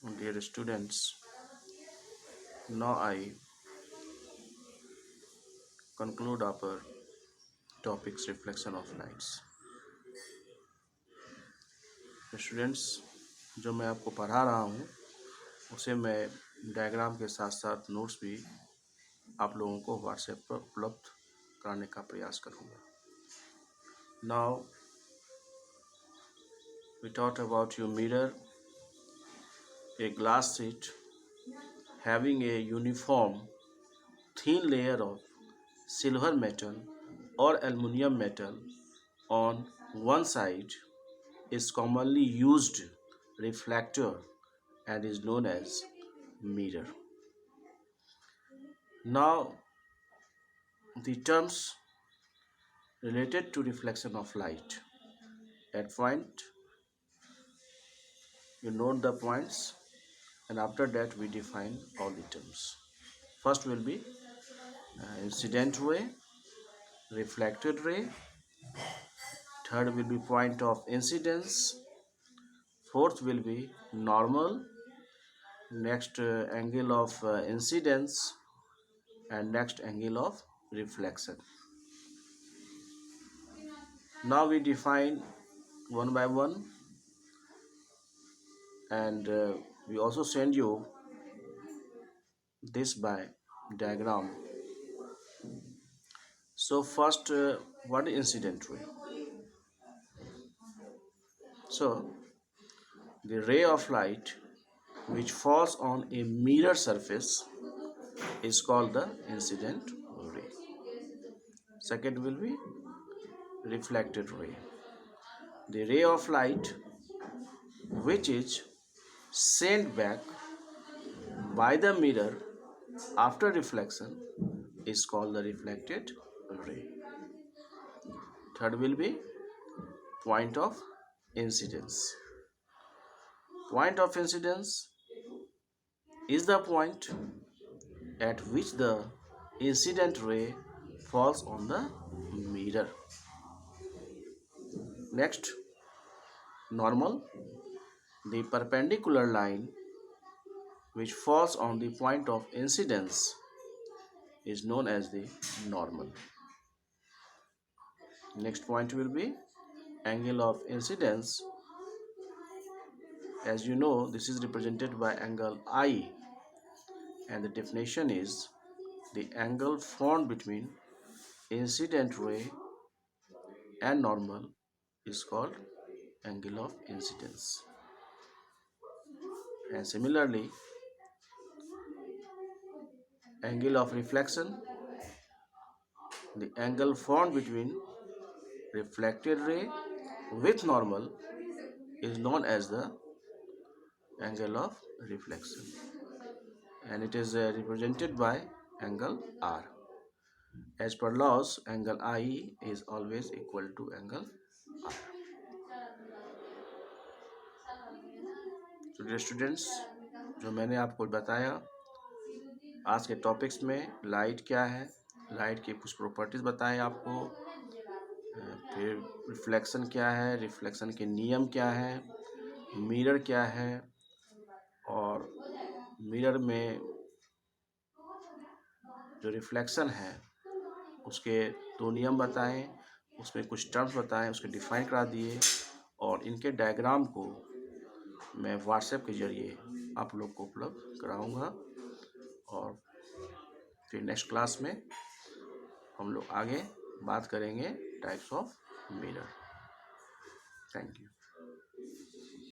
Dear students, now I conclude our topics reflection of lights. Students, जो मैं आपको पढ़ा रहा हूँ उसे मैं डायग्राम के साथ साथ नोट्स भी आप लोगों को व्हाट्सएप पर उपलब्ध कराने का प्रयास करूँगा. Now we talked about your mirror, a glass sheet having a uniform thin layer of silver metal or aluminum metal on one side is commonly used reflector and is known as mirror. Now, the terms related to reflection of light. At point, you note the points, and after that we define all the terms. First will be incident ray, reflected ray. Third will be point of incidence. Fourth will be normal. Next angle of incidence, and next angle of reflection. Now we define one by one, and we also send you this by diagram. So first, what is incident ray? So the ray of light which falls on a mirror surface is called the incident ray. Second will be reflected ray. The ray of light which is sent back by the mirror after reflection is called the reflected ray. Third will be point of incidence. Point of incidence is the point at which the incident ray falls on the mirror. Next, normal. The perpendicular line which falls on the point of incidence is known as the normal. Next point will be angle of incidence. As you know, this is represented by angle I, and the definition is the angle formed between incident ray and normal is called angle of incidence. And similarly, angle of reflection, the angle formed between reflected ray with normal is known as the angle of reflection, and it is represented by angle R. As per laws, angle I is always equal to angle R. तो dear students, जो मैंने आपको बताया आज के topics में, light क्या है, लाइट की कुछ प्रॉपर्टीज बताएं आपको, फिर रिफ्लेक्शन क्या है, रिफ्लेक्शन के नियम क्या है, मिरर क्या है, और मिरर में जो रिफ्लेक्शन है उसके दो नियम बताएं, उसमें कुछ टर्म्स बताएं, उसके डिफाइन करा दिए, और इनके डायग्राम को मैं व्हाट्सएप के ज़रिए आप लोग को उपलब्ध कराऊंगा. और फिर नेक्स्ट क्लास में हम लोग आगे बात करेंगे types of mirror. Thank you.